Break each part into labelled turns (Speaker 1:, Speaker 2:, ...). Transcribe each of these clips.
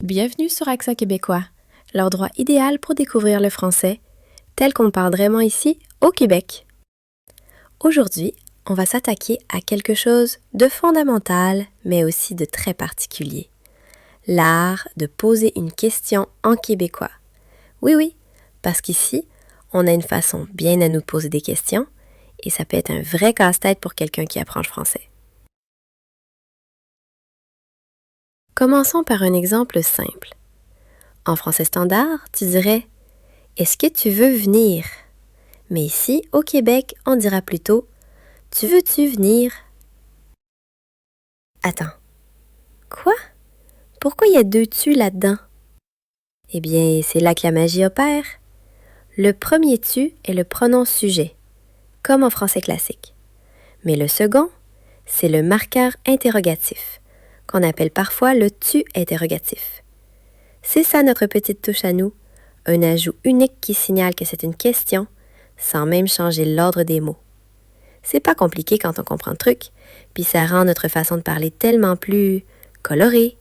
Speaker 1: Bienvenue sur Accent québécois, l'endroit idéal pour découvrir le français, tel qu'on le parle vraiment ici, au Québec. Aujourd'hui, on va s'attaquer à quelque chose de fondamental, mais aussi de très particulier. L'art de poser une question en québécois. Oui, parce qu'ici, on a une façon bien à nous poser des questions, et ça peut être un vrai casse-tête pour quelqu'un qui apprend le français. Commençons par un exemple simple. En français standard, tu dirais « Est-ce que tu veux venir? » Mais ici, au Québec, on dira plutôt « Tu veux-tu venir? » Attends. Quoi? Pourquoi il y a deux « tu » là-dedans? Eh bien, c'est là que la magie opère. Le premier « tu » est le pronom sujet, comme en français classique. Mais le second, c'est le marqueur interrogatif, qu'on appelle parfois le « tu » interrogatif. C'est ça notre petite touche à nous, un ajout unique qui signale que c'est une question, sans même changer l'ordre des mots. C'est pas compliqué quand on comprend le truc, puis ça rend notre façon de parler tellement plus colorée.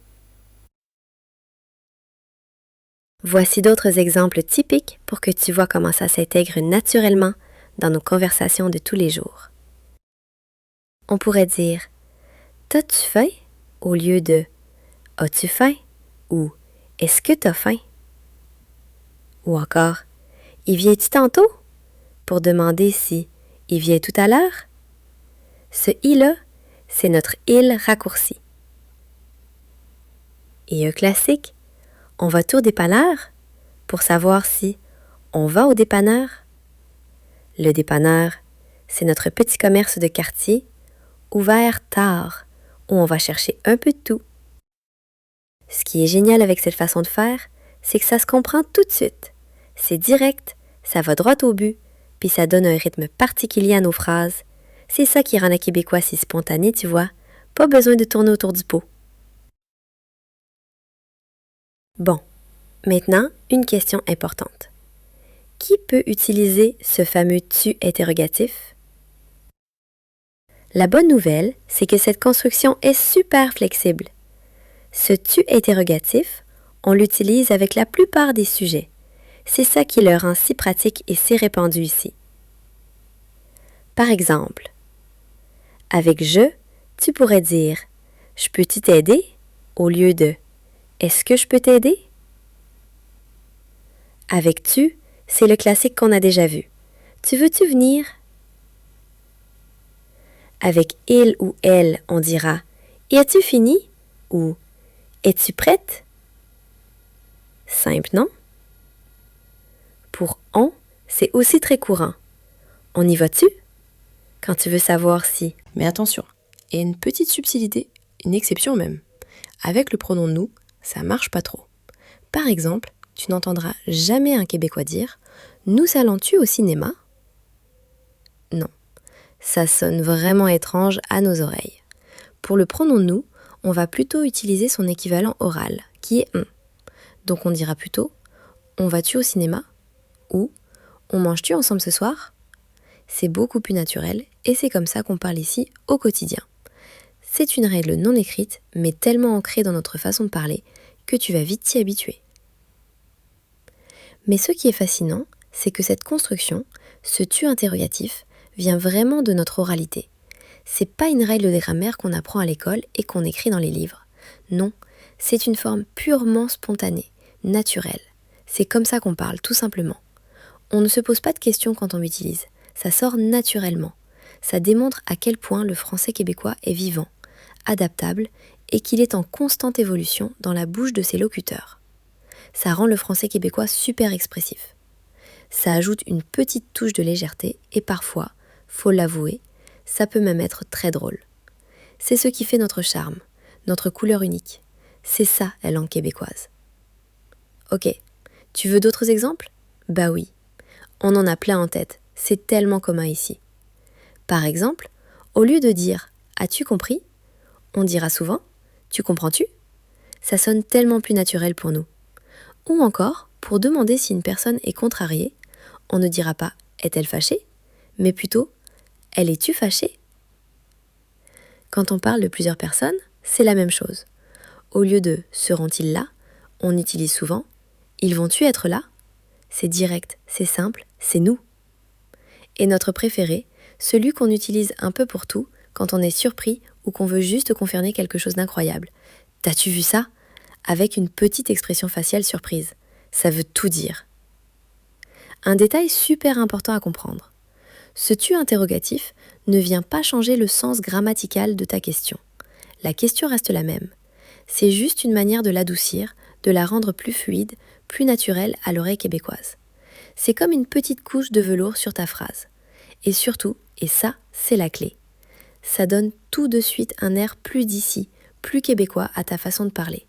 Speaker 1: Voici d'autres exemples typiques pour que tu vois comment ça s'intègre naturellement dans nos conversations de tous les jours. On pourrait dire « T'as-tu faim » au lieu de « As-tu faim » ou « Est-ce que t'as faim » ou encore « Y viens-tu tantôt » pour demander si « Il vient tout à l'heure » Ce « i » là, c'est notre « il » raccourci. Et un classique, on va-tu au dépanneur pour savoir si on va au dépanneur. Le dépanneur, c'est notre petit commerce de quartier, ouvert tard, où on va chercher un peu de tout. Ce qui est génial avec cette façon de faire, c'est que ça se comprend tout de suite. C'est direct, ça va droit au but, puis ça donne un rythme particulier à nos phrases. C'est ça qui rend la québécois si spontané, tu vois. Pas besoin de tourner autour du pot. Bon, maintenant, une question importante. Qui peut utiliser ce fameux « tu » interrogatif? La bonne nouvelle, c'est que cette construction est super flexible. Ce « tu » interrogatif, on l'utilise avec la plupart des sujets. C'est ça qui le rend si pratique et si répandu ici. Par exemple, avec « je », tu pourrais dire « Je peux-tu t'aider » au lieu de « Est-ce que je peux t'aider » Avec « tu », c'est le classique qu'on a déjà vu. « Tu veux-tu venir » Avec « il » ou « elle », on dira « Et as-tu fini » ou « Es-tu prête » Simple, non? Pour « on », c'est aussi très courant. « On y va-tu » quand tu veux savoir si.
Speaker 2: Mais attention, il y a une petite subtilité, une exception même. Avec le pronom nous, ça marche pas trop. Par exemple, tu n'entendras jamais un Québécois dire « Nous allons-tu au cinéma ?» Non, ça sonne vraiment étrange à nos oreilles. Pour le pronom nous, on va plutôt utiliser son équivalent oral, qui est « on ». Donc on dira plutôt « On va-tu au cinéma ?» ou « On mange-tu ensemble ce soir ?» C'est beaucoup plus naturel et c'est comme ça qu'on parle ici au quotidien. C'est une règle non écrite, mais tellement ancrée dans notre façon de parler que tu vas vite t'y habituer. Mais ce qui est fascinant, c'est que cette construction, ce tu interrogatif, vient vraiment de notre oralité. C'est pas une règle de grammaire qu'on apprend à l'école et qu'on écrit dans les livres. Non, c'est une forme purement spontanée, naturelle. C'est comme ça qu'on parle, tout simplement. On ne se pose pas de questions quand on l'utilise. Ça sort naturellement. Ça démontre à quel point le français québécois est vivant, adaptable et qu'il est en constante évolution dans la bouche de ses locuteurs. Ça rend le français québécois super expressif. Ça ajoute une petite touche de légèreté et parfois, faut l'avouer, ça peut même être très drôle. C'est ce qui fait notre charme, notre couleur unique. C'est ça la langue québécoise. Ok, tu veux d'autres exemples? Bah oui, on en a plein en tête. C'est tellement commun ici. Par exemple, au lieu de dire « As-tu compris ?» on dira souvent « Tu comprends-tu ?» Ça sonne tellement plus naturel pour nous. Ou encore, pour demander si une personne est contrariée, on ne dira pas « Est-elle fâchée ?» mais plutôt « Elle est-tu fâchée ?» Quand on parle de plusieurs personnes, c'est la même chose. Au lieu de « Seront-ils là ?» on utilise souvent « Ils vont-tu être là ?» C'est direct, c'est simple, c'est nous. Et notre préféré, celui qu'on utilise un peu pour tout, quand on est surpris ou qu'on veut juste confirmer quelque chose d'incroyable. « T'as-tu vu ça ?» Avec une petite expression faciale surprise. Ça veut tout dire. Un détail super important à comprendre. Ce tu interrogatif ne vient pas changer le sens grammatical de ta question. La question reste la même. C'est juste une manière de l'adoucir, de la rendre plus fluide, plus naturelle à l'oreille québécoise. C'est comme une petite couche de velours sur ta phrase. Et surtout, et ça, c'est la clé, ça donne tout de suite un air plus d'ici, plus québécois à ta façon de parler.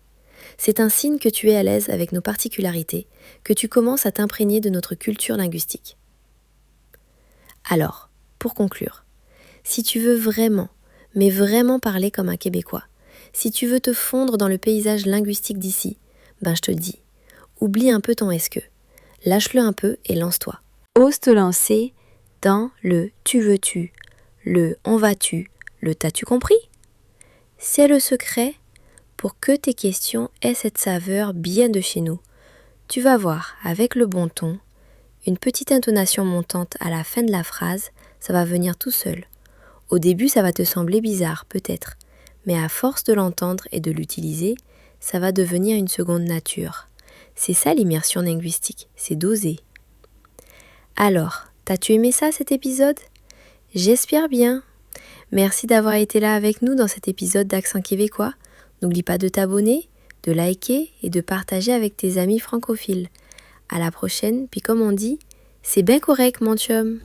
Speaker 2: C'est un signe que tu es à l'aise avec nos particularités, que tu commences à t'imprégner de notre culture linguistique. Alors, pour conclure, si tu veux vraiment, mais vraiment parler comme un Québécois, si tu veux te fondre dans le paysage linguistique d'ici, ben je te le dis, oublie un peu ton est-ce que, lâche-le un peu et lance-toi. Ose te lancer dans le tu veux-tu, le on va-tu, le t'as-tu compris ? C'est le secret pour que tes questions aient cette saveur bien de chez nous. Tu vas voir, avec le bon ton, une petite intonation montante à la fin de la phrase, ça va venir tout seul. Au début, ça va te sembler bizarre, peut-être, mais à force de l'entendre et de l'utiliser, ça va devenir une seconde nature. C'est ça l'immersion linguistique, c'est d'oser. Alors, t'as-tu aimé ça cet épisode ? J'espère bien. Merci d'avoir été là avec nous dans cet épisode d'Accent québécois. N'oublie pas de t'abonner, de liker et de partager avec tes amis francophiles. À la prochaine, puis comme on dit, c'est bien correct mon chum.